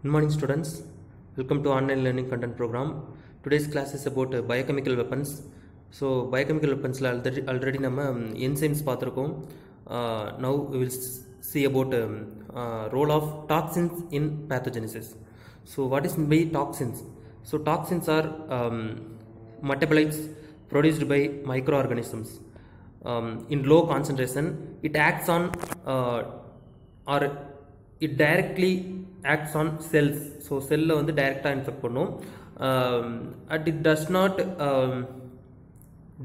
Good morning students, welcome to online learning content program. Today's class is about biochemical weapons. So biochemical weapons already நம்ம enzymes பார்த்திருக்கோம். Now we will see about role of toxins in pathogenesis. So what is by toxins? So toxins are metabolites produced by microorganisms in low concentration. It acts on or it directly acts on cells. So cell la வந்து டைரக்டா infect பண்ணும். And it does not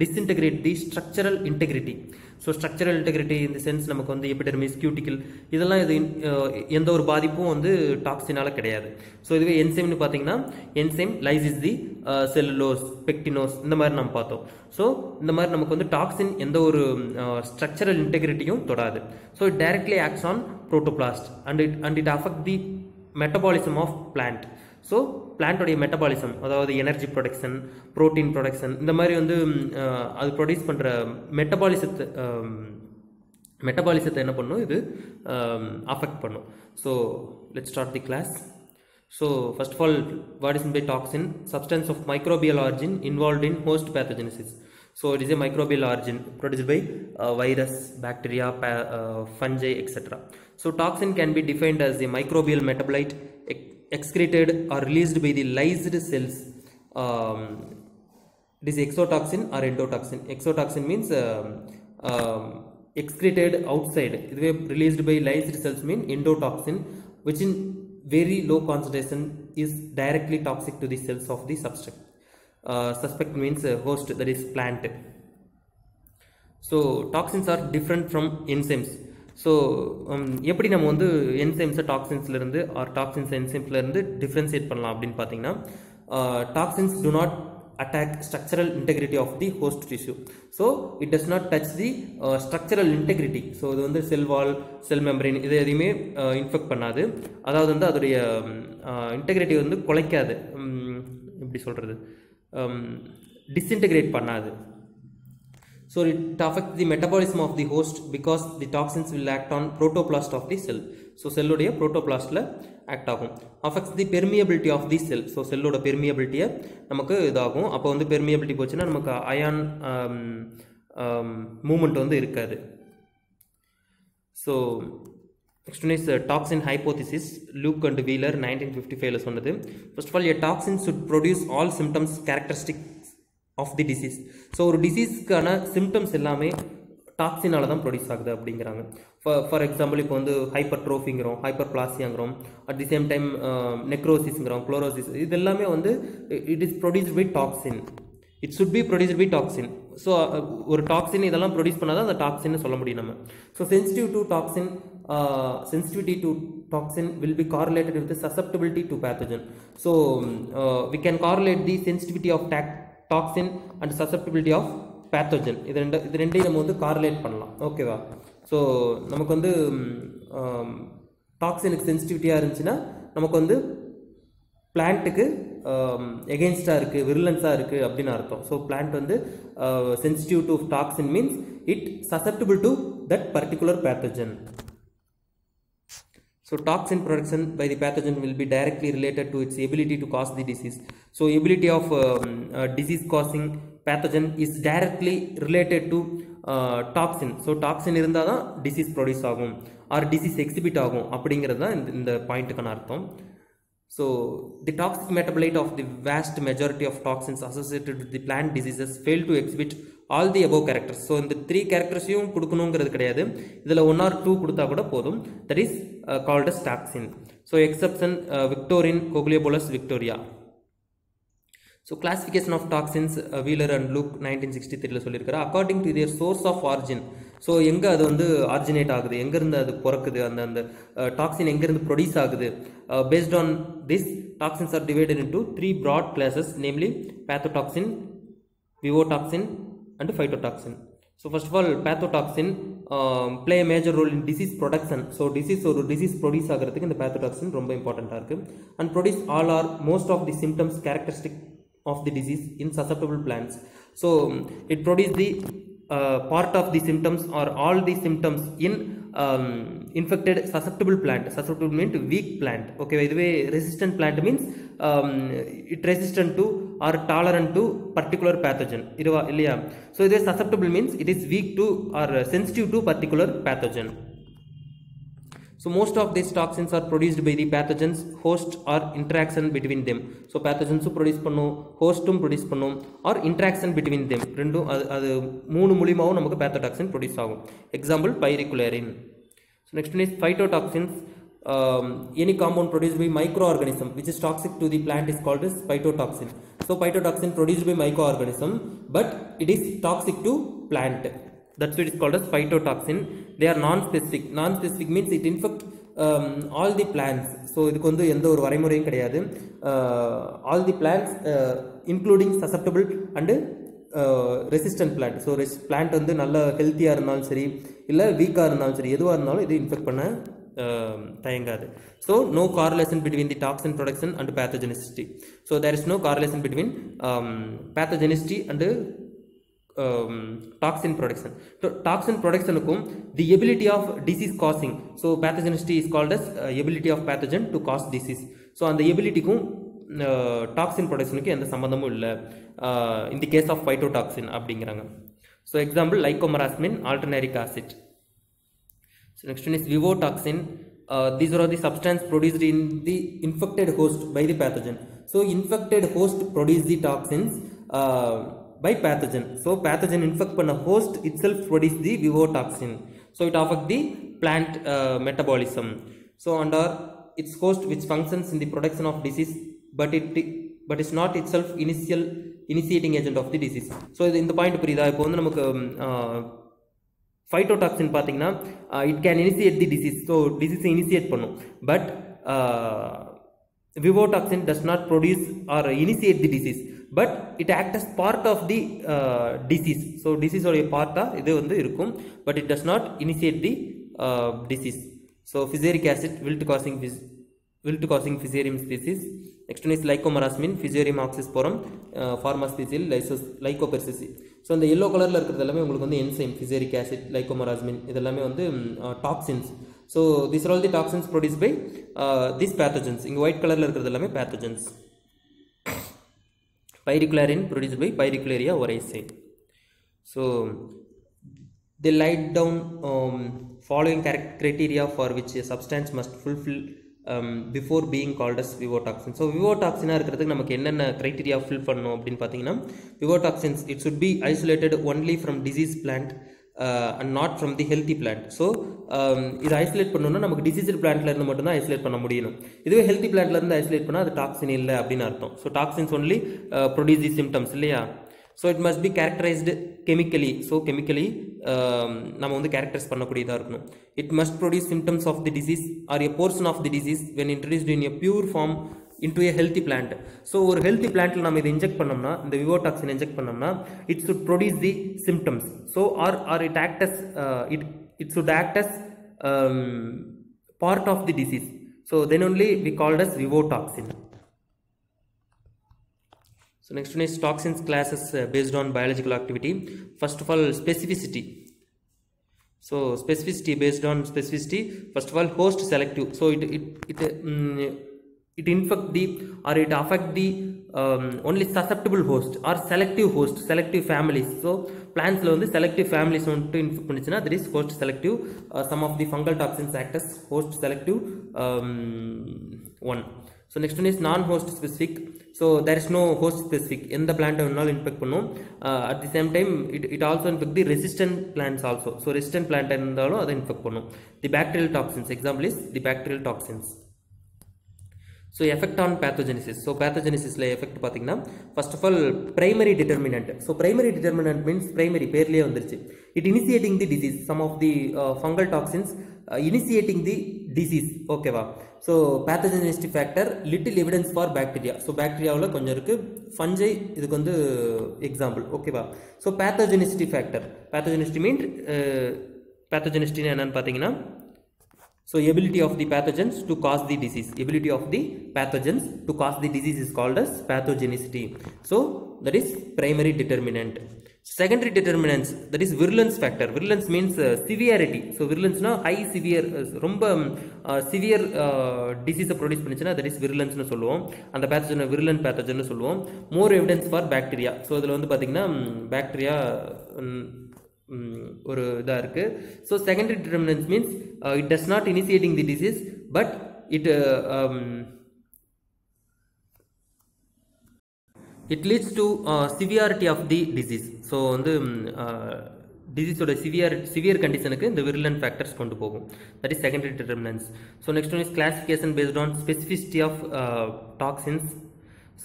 disintegrate the structural integrity. So structural integrity in the sense நமக்கு வந்து epidermis, cuticle இதெல்லாம் இது எந்த ஒரு பாதிப்பும் வந்து டாக்ஸினால கிடையாது. ஸோ இதுவே என்சைம்னு பார்த்தீங்கன்னா என்சைம் லைசிஸ் தி செல்லுலோஸ், பெக்டினோஸ் இந்த மாதிரி நம்ம பார்த்தோம். ஸோ இந்த மாதிரி நமக்கு வந்து டாக்ஸின் எந்த ஒரு ஸ்ட்ரக்சரல் இன்டெகிரிட்டியும் தொடாது. So it directly acts on protoplast and it affect the metabolism of plant. So பிளான்டோடைய மெட்டபாலிசம், அதாவது எனர்ஜி ப்ரொடக்ஷன், ப்ரோட்டீன் ப்ரொடக்ஷன் இந்த மாதிரி வந்து அது ப்ரொடியூஸ் பண்ணுற மெட்டபாலிசத்தை என்ன பண்ணும், இது அஃபெக்ட் பண்ணும். So let's start the class. So first of all, what is by toxin? Substance of microbial origin involved in host pathogenesis. So it is a microbial origin produced by virus, bacteria, fungi, etc. So toxin can be defined as a microbial metabolite excreted or released by the lysed cells. It is exotoxin or endotoxin. Exotoxin means excreted outside. Released by lysed cells mean endotoxin, which in very low concentration is directly toxic to the cells of the subject. Suspect means host, that is plant. So toxins are different from enzymes. So எப்படி நம்ம வந்து என்சைம்ஸை டாக்ஸின்ஸ்லேருந்து R toxins என்சைம்ஸ்லேருந்து differentiate பண்ணலாம் அப்படின்னு பார்த்தீங்கன்னா, toxins do not attack structural integrity of the host tissue. So it does not touch the structural integrity. So இது வந்து செல் வால், செல் membrane இது எதையுமே இன்ஃபெக்ட் பண்ணாது. அதாவது வந்து அதோடைய இன்டெகிரிட்டி வந்து குலைக்காது, எப்படி சொல்கிறது, disintegrate பண்ணாது. So it affects the metabolism of the host because the toxins will act on protoplast of the cell. So cell உடைய protoplastல act ஆகும். Affects the permeability of the cell. So cell ஓட permeability நமக்கு இதாகும். அப்போ வந்து permeability போச்சுன்னா நமக்கு ion moment வந்து இருக்காது. So next one is toxin hypothesis. Luke and Wheeler 1955 சொன்னது. First of all, a toxin should produce all symptoms characteristics of the disease. So ஒரு டிசீஸ்க்கான சிம்டம்ஸ் எல்லாமே டாக்ஸினால தான் ப்ரொடியூஸ் ஆகுது அப்படிங்கிறாங்க. ஃபார் எக்ஸாம்பிள், இப்போ வந்து ஹைப்பர் ட்ரோஃபிங்கிறோம், ஹைப்பர் பிளாசியாங்கிறோம், அட் தி சேம் டைம் நெக்ரோசிஸ்ங்கிறோம், குளோரோசிஸ், இது எல்லாமே வந்து it is produced by toxin. It should be produced by toxin. So ஒரு டாக்ஸின் இதெல்லாம் ப்ரொடியூஸ் பண்ணாதான் அந்த டாக்ஸின்னு சொல்ல முடியும் நம்ம. So sensitivity to toxin will be correlated with the susceptibility to pathogen. So we can correlate the sensitivity of toxin and susceptibility of pathogen. இது ரெண்டையும் நம்ம வந்து கார்லேட் பண்ணலாம். ஓகேவா? ஸோ நமக்கு வந்து டாக்ஸினுக்கு சென்சிட்டிவிட்டியாக இருந்துச்சுன்னா நமக்கு வந்து பிளான்ட்டுக்கு எகெயின்ஸ்டாக இருக்குது, விருலன்ஸாக இருக்குது அப்படின்னு அர்த்தம். ஸோ பிளான்ட் வந்து sensitive to toxin means it சசெப்டிபிள் to that particular pathogen. So toxin production by the pathogen will be directly related to its ability to cause the disease. So ability of disease causing pathogen is directly related to toxin. So toxin இருந்தா தான் disease produce ஆகும் or disease exhibit ஆகும் அப்படிங்கிறது தான் இந்த பாயிண்ட்டுக்கான அர்த்தம். So the toxic metabolite of the vast majority of toxins associated with the plant diseases fail to exhibit all the above characters. So இந்த 3 கேரக்டர்ஸையும் கொடுக்கணுங்கிறது கிடையாது, இதில் 1 or 2 கொடுத்தா கூட போதும். That is called as toxin. So exception Victorine Coagulobulus victoria. So classification of toxins, Wheeler and Luke 1963 சொல்லியிருக்காரு. According to their source of origin. So எங்கே அது வந்து ஆரிஜினேட் ஆகுது, எங்கேருந்து அது பிறக்குது, அந்த டாக்ஸின் எங்கேருந்து ப்ரொடியூஸ் ஆகுது. Based on this, toxins are divided into 3 broad classes, namely pathotoxin, vivotoxin and phytotoxin. So first of all, pathotoxin play a major role in disease production. So ஒரு disease produce ஆகிறதுக்கு இந்த pathotoxin ரொம்ப இம்பார்ட்டண்ட்டாக இருக்குது. And produce all or most of the symptoms characteristic of the disease in susceptible plants. So it produce the part of the symptoms or all the symptoms in infected susceptible plant. Susceptible means weak plant. Okay, by the way, resistant plant means it resistant to or tolerant to particular pathogen. So this susceptible means it is weak to or sensitive to particular pathogen. So most of these toxins are produced by the pathogens, host or interaction between them. So pathogens produce பண்ணும், hostum produce பண்ணும், or interaction between them. ரெண்டும் அது மூணு மூலமாவும் நமக்கு pathotoxin produce ஆகும். Example pyrrolactin. So next one is phytotoxins. Any compound produced by microorganism which is toxic to the plant is called as phytotoxin. So phytotoxin produced by microorganism, but it is toxic to plant. That's why it is called as phytotoxin. They are non-specific. Non-specific means it infect all the plants. So இதுக்கு வந்து எந்த ஒரு வரைமுறையும் கிடையாது. All the plants including susceptible and resistant plant. So plant வந்து நல்ல ஹெல்த்தியா இருந்தாலும் சரி இல்ல வீக்கா இருந்தாலும் சரி எதுவா இருந்தாலும் இது இன்ஃபெக்ட் பண்ண தயங்காது. So no correlation between the toxin production and pathogenicity. So there is no correlation between pathogenicity and toxin production. So toxin production the ability of disease causing. So pathogenicity is called as ability of pathogen to cause disease. So and the ability toxin production ku endha sambandhamum illa in the case of phytotoxin அப்படிங்கறாங்க. So example lycomycin alternaric acid. So next one is vivotoxin. These are the substance produced in the infected host by the pathogen. So infected host produce the toxins by pathogen. So pathogen infect panna host itself produce the vivotoxin. So it affect the plant metabolism. So under its host which functions in the production of disease, but is not itself initiating agent of the disease. So in the point புரியுதா? இப்போ வந்து நமக்கு phytotoxin பாத்தீங்கன்னா it can initiate the disease. So disease initiate பண்ணும். But vivotoxin does not produce or initiate the disease, but it acts as part of the disease. So disease or a part இது வந்து இருக்கும், but it does not initiate the disease. So fusaric acid wilt causing fusarium species. Next one is lycomycin fusarium oxysporum pharmaspecial lycopersicum. So இந்த yellow colorல இருக்குறது எல்லாமே உங்களுக்கு வந்து enzyme fusaric acid lycomycin இதெல்லாமே வந்து toxins. So these are all the toxins produced by these pathogens. இங்க white colorல இருக்குறது எல்லாமே pathogens. Pyrrolactin produced by Pyrrolaria oryzae. So they laid down following criteria for which a substance must fulfill before being called as vivotoxin. So vivotoxin இருக்கிறதுக்கு நமக்கு என்னென்ன criteria fill பண்ணனும் அப்படினு பாத்தீங்கன்னா vivotoxins it should be isolated only from disease plant and not from the healthy plant. So இது isolate பண்ணனும்னா நமக்கு deceased பிளான்ட்ல இருந்து மட்டும் தான் ஐசோலேட் பண்ண முடியும். இதுவே ஹெல்தி பிளான்ட்ல இருந்து ஐசோலேட் பண்ணா அது டாக்ஸின் இல்ல அப்படினு அர்த்தம். So toxins only produce the symptoms இல்லையா? So it must be characterized chemically. So chemically நம்ம வந்து கேரக்டரைஸ் பண்ணக்கூடியதா இருக்கணும். It must produce symptoms of the disease or a portion of the disease when introduced in a pure form into a healthy plant. So ஒரு healthy plantல நம்ம இதை inject பண்ணோம்னா இந்த vivotoxin inject பண்ணோம்னா it should produce the symptoms. So or it act as it should act as part of the disease. So then only we called as vivotoxin. So next one is toxins classes based on biological activity. First of all, specificity. So specificity based on specificity. First of all, host selective. So it infect the or it affect the only susceptible host or selective families. So plants la வந்து selective families வந்து infect பண்ணிச்சுனா that is host selective. Some of the fungal toxins act as host selective one. So next one is non-host specific. So there is no host specific. எந்த plant வேணாலும் infect பண்ணும். At the same time it also infect the resistant plants also. So resistant plant இருந்தாலும் அதை infect பண்ணும். The bacterial toxins, example is the bacterial toxins. So effect on pathogenesis. So pathogenesis la effect பாத்தீங்கன்னா first of all primary determinant. So primary determinant means primary பேர்லயே வந்துருச்சு. It initiating the disease. Some of the fungal toxins initiating the disease. Okay வா? So pathogenicity factor little evidence for bacteria. So bacteriaவுல கொஞ்சம் இருக்கு. Fungi இதுக்கு வந்து example. Okay வா? So pathogenicity factor. Pathogenicity means pathogenicity என்னன்னு பாத்தீங்கன்னா so ability of the pathogens to cause the disease. Ability of the pathogens to cause the disease is called as pathogenicity. So that is primary determinant. Secondary determinants, that is virulence factor. Virulence means severity. So virulence na high severe romba severe disease produce பண்ணிச்சுனா that is virulence னு சொல்லுவோம். அந்த pathogen virulent pathogen னு சொல்லுவோம். More evidence for bacteria. So இதுல வந்து பாத்தீங்கன்னா bacteria ஒரு இதா இருக்கு. So secondary determinants means it does not initiating the disease but it leads to severity of the disease. So வந்து disease oda severe condition க்கு இந்த virulent factors கொண்டு போகும். That is secondary determinants. So next one is classification based on specificity of toxins.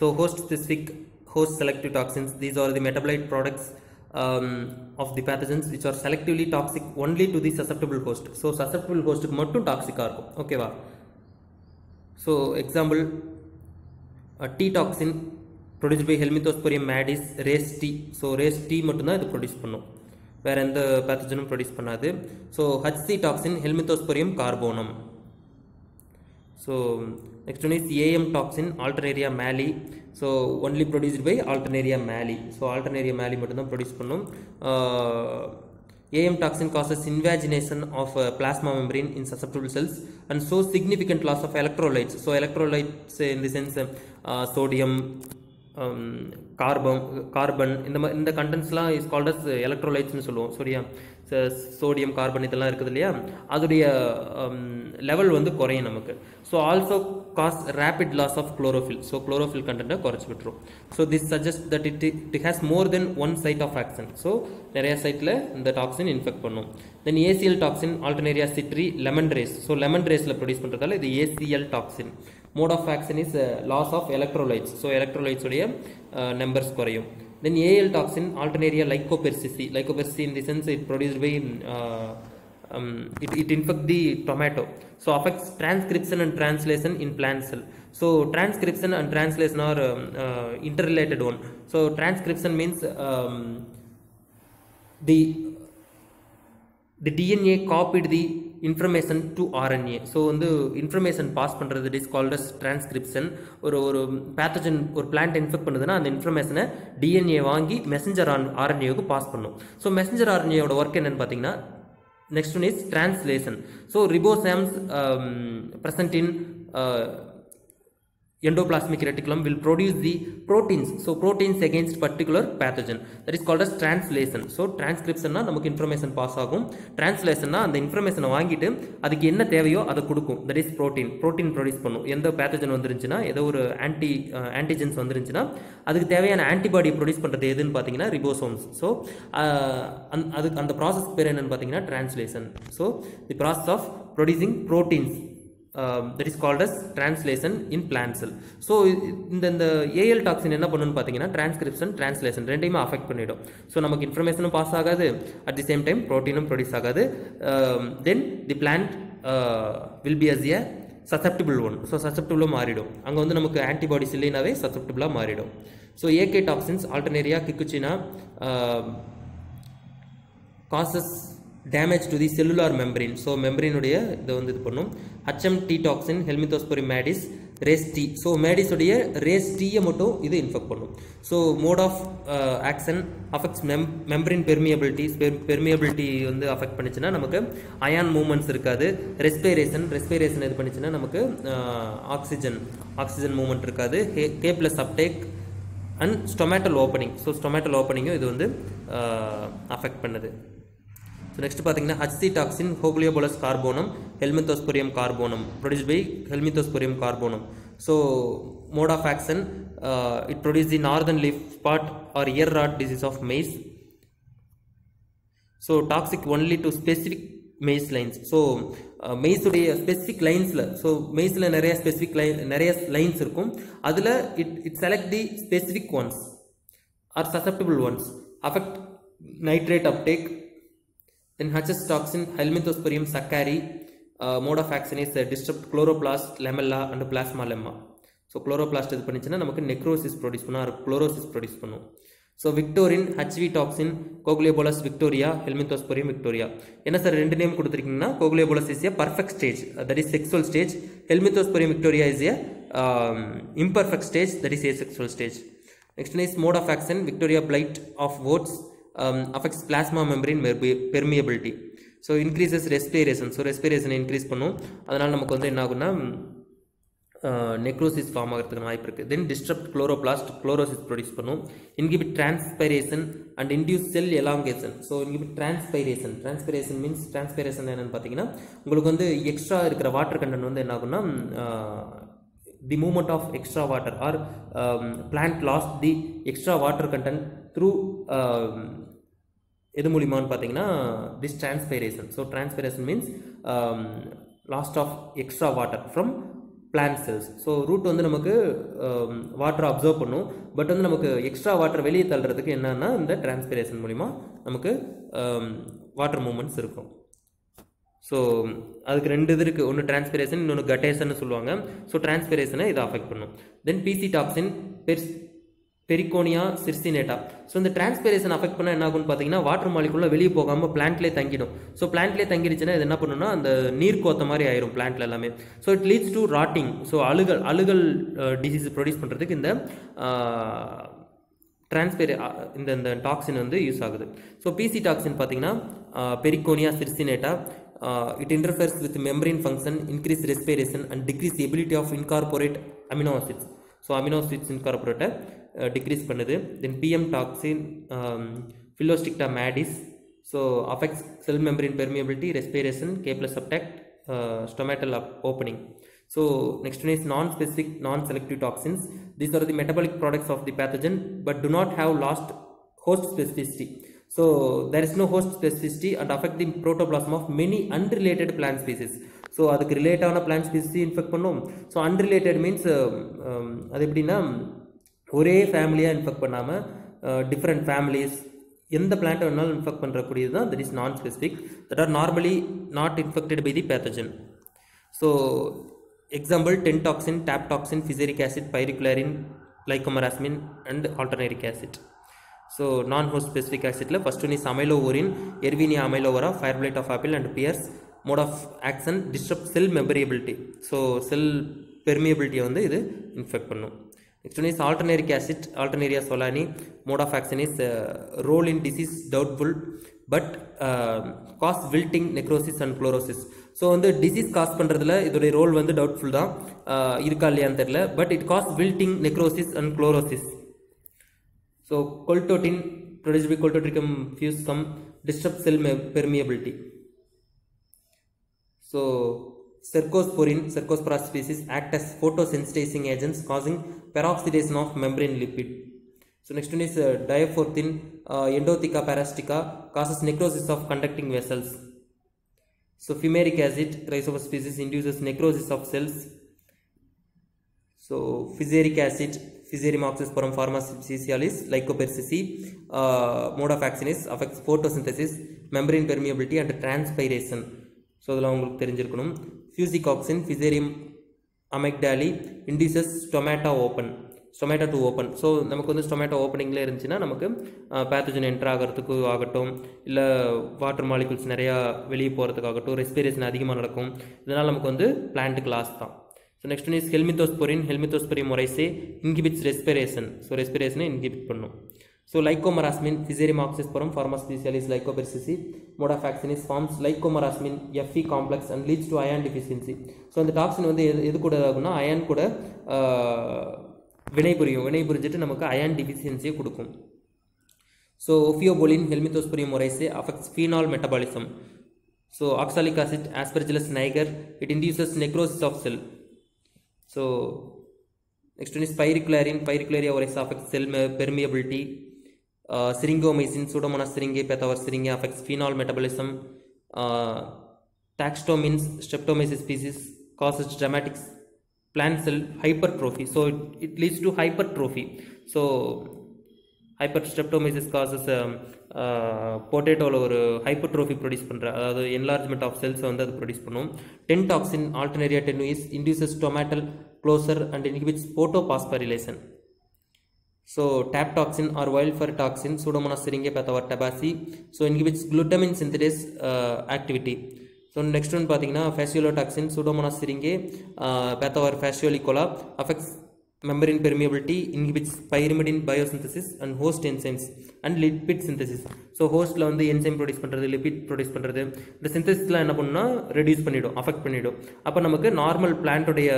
So host specific, host selective toxins, these are the metabolite products of the pathogens which are selectively toxic only to the susceptible host. So susceptible host க்கு மட்டும் டாக்ஸிக்கா இருக்கும். ஓகேவா? So example T toxin produced by Helminthosporium madis, race T. So race T மட்டும் தான் இது produce பண்ணும், வேற எந்த பேத்தஜனும் ப்ரொடியூஸ் பண்ணாது. So HC toxin Helminthosporium carbonum. So next one is AM toxin Alternaria mali. So only produced by Alternaria mali. So Alternaria mali மட்டும் தான் produce பண்ணும். AM toxin causes invagination of plasma membrane in susceptible cells and so significant loss of electrolytes. So electrolytes in the sense sodium, carbon இந்த கண்டென்ட்ஸ்லாம் is called as எலக்ட்ரோலைட்ஸ்னு சொல்லுவோம். சரியா? Sodium carbon இதெல்லாம் இருக்குது இல்லையா, அதோடைய லெவல் வந்து குறையும் நமக்கு. So also cause rapid loss of chlorophyll. So chlorophyll கண்டென்ட்டை குறைச்சி விட்டுரும். So this suggest that it has more than one site of action. So நிறைய சைட்டில் இந்த டாக்ஸின் இன்ஃபெக்ட் பண்ணும். Then ACL toxin Alternaria citri lemon race. So lemon ரேஸில் produce பண்ணுறதால இது ACL toxin. Mode of action is loss of electrolytes. So electrolytes உடைய numbers குறையும். Then AL toxin Alternaria lycopersicii. Lycopersicii in the sense it produced by it infect the tomato. So affects transcription and translation in plant cell. So transcription and translation are interrelated one. So transcription means the DNA copied the information to RNA. So வந்து information pass பண்ணுறது it is called as transcription. ஒரு pathogen ஒரு plant infect பண்ணுதுன்னா அந்த இன்ஃபர்மேஷனை DNA வாங்கி messenger ஆர்என்ஏவுக்கு pass பண்ணும். ஸோ மெசஞ்சர் ஆர்என்ஏவோட ஒர்க் என்னன்னு பார்த்தீங்கன்னா next one is translation. So ribosomes present in endoplasmic reticulum will produce the proteins. So proteins against particular pathogen, that is called as translation. So transcription na நமக்கு information pass ஆகும், translation na அந்த information வாங்கிட்டு அதுக்கு என்ன தேவையோ அதை கொடுக்கும், that is protein produce பண்ணும். எந்த pathogen வந்துருந்துச்சுன்னா ஏதோ ஒரு antigens வந்துருந்துச்சுன்னா அதுக்கு தேவையான ஆன்டிபாடி ப்ரொடியூஸ் பண்ணுறது எதுன்னு பார்த்தீங்கன்னா ரிபோசோம்ஸ். ஸோ அதுக்கு அந்த ப்ராசஸ் பேர் என்னன்னு பார்த்தீங்கன்னா translation. So the process of producing proteins that is called as translation in plant cell. So இந்த AL toxin என்ன பண்ணுன்னு பார்த்தீங்கன்னா டிரான்ஸ்கிரிப்ஷன் டிரான்ஸ்லேஷன் ரெண்டையுமே அஃபெக்ட் பண்ணிடும். ஸோ நமக்கு இன்ஃபர்மேஷனும் பாஸ் ஆகாது, அட் தி சேம் டைம் ப்ரோட்டீனும் ப்ரொடியூஸ் ஆகாது. Then the plant will be as a susceptible one. So சசெப்டிபிளாக மாறிடும். அங்கே வந்து நமக்கு ஆன்டிபாடிஸ் இல்லைனாவே சசெப்டிபிளாக மாறிடும். So AK toxins Alternaria cacucina causes damage to the cellular membrane. So membrane உடைய இது வந்து இது பண்ணும். HMT toxin Helminthosporium madis race T. So madis உடைய race T மட்டும் இது இன்ஃபெக்ட் பண்ணும். So mode of action affects membrane permeability வந்து அஃபெக்ட் பண்ணிச்சுன்னா நமக்கு அயான் மூவ்மெண்ட்ஸ் இருக்காது. ரெஸ்பிரேஷன் இது பண்ணிச்சுன்னா நமக்கு ஆக்சிஜன் மூவ்மெண்ட் இருக்காது. K+ uptake and stomatal opening. So stomatal opening இது வந்து அஃபெக்ட் பண்ணுது. So next பார்த்தீங்கன்னா HC toxin Hogliobolus carbonum Helminthosporium carbonum produced by Helminthosporium carbonum. So mode of action it produces the northern leaf spot or ear rot disease of maize. So toxic only to specific maize lines. So maize உடைய specific linesல, so maizeல நிறைய specific நிறைய lines இருக்கும். அதில் it select the specific ones or susceptible ones, affect nitrate uptake. Then HS toxin Helminthosporium saccari, mode of action is disrupt chloroplast, lamella and plasma lemma. So chloroplast இது பண்ணிச்சுன்னா நமக்கு necrosis produce பண்ணும், chlorosis produce பண்ணும். So victorin HV toxin Cogliobolus victoria Helminthosporium victoria. என்ன sir ரெண்டு name கொடுத்துருக்கீங்கன்னா Cogliobolus is a perfect stage, that is sexual stage. Helminthosporium victoria is a imperfect stage, that is asexual stage. Next one is mode of action Victoria blight of oats affects plasma membrane permeability. So increases respiration. So respiration increase பண்ணும். அதனால நமக்கு வந்து என்ன ஆகும்னா necrosis form ஆகிறதுக்கு வாய்ப்பு இருக்குது. Then disturbed chloroplast chlorosis produce பண்ணும். Inhibit transpiration and induce cell elongation. So inhibit transpiration means transpiration என்னன்னு பார்த்தீங்கன்னா உங்களுக்கு வந்து எக்ஸ்ட்ரா இருக்கிற வாட்டர் கண்டென்ட் வந்து என்ன ஆகும்னா the movement of extra water or plant lost the extra water content through எது மூலியமான்னு பார்த்தீங்கன்னா this transpiration. So transpiration means loss of extra water from plant cells. So root வந்து நமக்கு வாட்டரை அப்சர்வ் பண்ணும், பட் வந்து நமக்கு எக்ஸ்ட்ரா வாட்டர் வெளியே தள்ளுறதுக்கு என்னன்னா இந்த டிரான்ஸ்பிரேஷன் மூலிமா நமக்கு வாட்டர் மூமெண்ட்ஸ் இருக்கும். ஸோ அதுக்கு ரெண்டு இது இருக்குது, ஒன்று டிரான்ஸ்பிரேஷன், இன்னொன்று கட்டேஷன் சொல்லுவாங்க. ஸோ டிரான்ஸ்பிரேஷனை இதை அஃபெக்ட் பண்ணும். தென் பிசி டாக்ஸின் பெரிகோனியா சிர்சினேட்டா. ஸோ இந்த டிரான்ஸ்பிரேஷன் அஃபெக்ட் பண்ணால் என்ன ஆகும்னு பார்த்தீங்கன்னா வாட்டர் மாலிகுள்ள வெளியே போகாமல் பிளான்ட்லேயே தங்கிடும். ஸோ பிளான்ட்லேயே தங்கிடுச்சுன்னா இது என்ன பண்ணுன்னா அந்த நீர் கோத்த மாதிரி ஆயிரும் பிளான்ட்ல எல்லாமே. So it leads to rotting. So அழுகல் டிசீஸ் ப்ரொடியூஸ் பண்ணுறதுக்கு இந்த இந்த டாக்ஸின் வந்து யூஸ் ஆகுது. ஸோ பிசி டாக்ஸின் பார்த்தீங்கன்னா பெரிகோனியா சிர்சினேட்டா. It interferes with membrane function, increase respiration and decrease the ability of incorporate amino acids. So amino acids incorporate decrease பண்ணுது. Then PM toxin Phyllostricta madis. So affects cell membrane permeability, respiration, K+ subtract, stomatal opening. So next one is non-specific non-selective toxins. These are the metabolic products of the pathogen but do not have lost host specificity. So there is no host specificity and affect the protoplasm of many unrelated plant species. So அதுக்கு ரிலேட்டான plant species infect பண்ணும். So unrelated means அது எப்படின்னா ஒரே ஃபேமிலியாக infect பண்ணாமல் different families எந்த பிளான்ட்டை வேணாலும் இன்ஃபெக்ட் பண்ணுறக்கூடியது தான் that is non specific, that are normally not infected by the pathogen. So example tentoxin, tabtoxin, fusaric acid, piricularin, lycomarasmin and alternaric acid. So non host specific ஆசிட்ல first one is amylovorin, Erwinia amylovora, fire blight of apple and pears. Mode of action disturb cell membrability. So cell பெர்மியபிலிட்டியை வந்து இது infect பண்ணும். Next one is alternaric acid, Alternaria solani. Mode of action is role in disease doubtful but cause wilting, necrosis and chlorosis. So வந்து disease cause பண்ணுறதுல இதோடைய role வந்து doubtful தான், இருக்கா இல்லையான்னு தெரியல. But it cause wilting, necrosis and chlorosis. So coltotin produced by Coltotrichum fuscum disrupts cell permeability. So Cercospora species act as photosensitizing agents causing peroxidation of membrane lipid. So next one is Diaphorthin, Endotheca parasitica, causes necrosis of conducting vessels. So fumaric acid, Rhizopus species, induces necrosis of cells. So Fusaric acid, Fusarium oxysporum pharmaceuticalis, Lycopersicea. Mode of action is affects photosynthesis, membrane permeability and transpiration. So இதெல்லாம் உங்களுக்கு தெரிஞ்சிருக்கணும். Fusicoxin, Fusarium amygdali, induces stomata to open. So நமக்கு வந்து stomata ஓப்பனிங்கில் இருந்துச்சுன்னா நமக்கு pathogen enter ஆகிறதுக்கு ஆகட்டும், இல்லை வாட்டர் மாலிகுல்ஸ் நிறையா வெளியே போகிறதுக்காகட்டும், ரெஸ்பிரேஷன் அதிகமாக நடக்கும். இதனால் நமக்கு வந்து பிளான்ட்டுக்கு லாஸ் தான். So next one is Helminthosporin, Helminthosporium oryzae, inhibits respiration. So respiration inhibit பண்ணும். So Lycomarasmin, Fusarium oxysporum pharmaceuticalis, Lycopersicea. Mode of action is forms Lycomarasmin Fe complex and leads to iron deficiency. So அந்த toxin வந்து எது கூட ஆகும்னா iron கூட வினைபுரிஞ்சிட்டு நமக்கு iron டிஃபிஷியன்சியை கொடுக்கும். So Ophiobolin, Helminthosporium oryzae affects phenol metabolism. So oxalic acid, Aspergillus niger, it induces necrosis of cell. So next one is Pyricularin, Pyricularia oryzae affects cell permeability. Syringomycin, Pseudomonas syringae, Pethavar syringae affects phenol metabolism. Taxotomins, Streptomyces species, causes dramatic plant cell hypertrophy. So it leads to hypertrophy. So Streptomyces causes பொட்டேட்டோவில் ஒரு hypertrophy produce பண்ணுற, அதாவது enlargement of செல்ஸை வந்து அது produce பண்ணும். Tentoxin, Alternaria tenuis, induces stomatal closure and inhibits photophosphorylation. So tabtoxin or wildfire toxin, Pseudomonas syringae, pathovar tabaci. So inhibits glutamine synthetase activity. So next one பார்த்தீங்கன்னா phaseolotoxin, Pseudomonas syringae, pathovar phaseolicola, affects membrane permeability, inhibits pyrimidine biosynthesis and host enzymes and lipid synthesis. So host la வந்து enzyme produce பண்றது, lipid produce பண்றது, இந்த synthesisல என்ன பண்ணுனா reduce பண்ணிடும், affect பண்ணிடும். அப்ப நமக்கு normal plant உடைய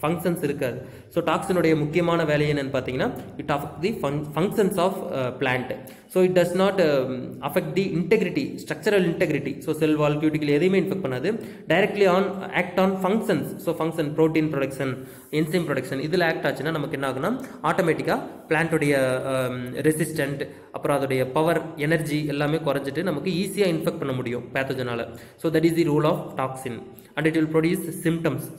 functions இருக்காது. ஸோ டாக்ஸினுடைய முக்கியமான வேலை என்னன்னு பார்த்தீங்கன்னா it affect the functions of plant. So it does not affect the integrity, structural integrity. So cell wall, cuticle எதையுமே இன்ஃபெக்ட் பண்ணாது. Directly act on functions. So function, protein production, enzyme production, இதில் act ஆச்சுன்னா நமக்கு என்ன ஆகுனா ஆட்டோமேட்டிக்காக பிளான்ட்டுடைய resistant, அப்புறம் அதோடைய பவர், எனர்ஜி எல்லாமே குறைஞ்சிட்டு நமக்கு ஈஸியாக இன்ஃபெக்ட் பண்ண முடியும் பேத்தோஜனால். So that is the role of toxin and it will produce symptoms.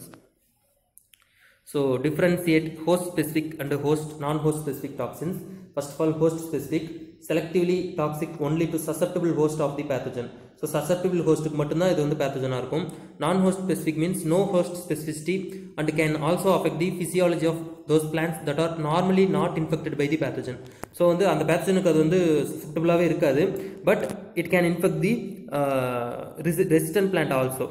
So differentiate host specific and host non-host specific toxins. First of all, host specific, selectively toxic only to susceptible host of the pathogen. So susceptible host க்கு மட்டும் தான் இது வந்து pathogen இருக்கும். Non-host specific means no host specificity and can also affect the physiology of those plants that are normally not infected by the pathogen. So வந்து அந்த pathogenக்கு அது வந்து susceptible-ஆவே இருக்காது, but it can infect the resistant plant also.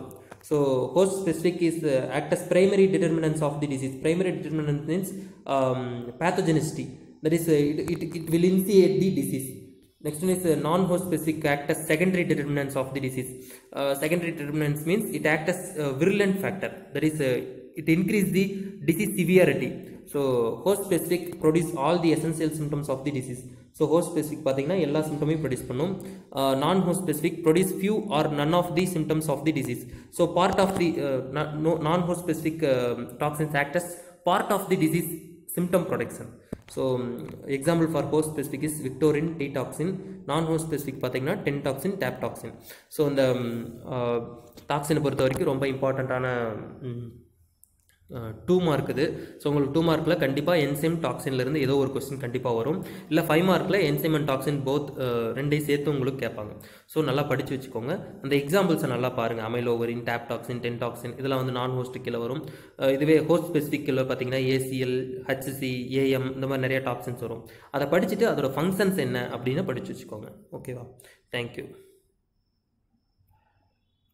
So host specific is act as primary determinants of the disease. Primary determinant means pathogenicity, that is it will initiate the disease. Next one is non-host specific act as secondary determinants of the disease. Secondary determinants means it act as virulent factor, that is it increase the disease severity. So host specific produce all the essential symptoms of the disease. So host specific பார்த்தீங்கன்னா எல்லா சிம்டமையும் produce பண்ணும். Non host specific produce few or none of the symptoms of the disease. So part of the non host specific toxins act as part of the disease symptom production. So example for host specific is Victorin, T toxin. Non host specific பார்த்தீங்கன்னா tentoxin, tabtoxin. So இந்த டாக்ஸினை பொறுத்த வரைக்கும் ரொம்ப இம்பார்ட்டண்ட்டான 2 mark இது. So உங்களுக்கு 2 மார்க்கில் கண்டிப்பாக என்சைம் டாக்ஸின்லேருந்து ஏதோ ஒரு கொஸ்டின் கண்டிப்பாக வரும். இல்லை 5 மார்க்கில் என்சைம் அண்ட் டாக்ஸின் போத் ரெண்டையும் சேர்த்து உங்களுக்கு கேட்பாங்க. ஸோ நல்லா படித்து வச்சுக்கோங்க. அந்த எக்ஸாம்பிள்ஸை நல்லா பாருங்கள். அமைலோவரின், டேப் டாக்ஸின், டென் டாக்ஸின் இதெல்லாம் வந்து நான் ஹோஸ்ட் கீழே வரும். இதுவே ஹோஸ்ட் ஸ்பெசிஃபிக் கீழே பார்த்தீங்கன்னா ACL, HC, AM இந்த மாதிரி நிறைய டாக்ஸின்ஸ் வரும். அதை படிச்சுட்டு அதோட ஃபங்க்ஷன்ஸ் என்ன அப்படின்னு படித்து வச்சுக்கோங்க. ஓகேவா? தேங்க்யூ.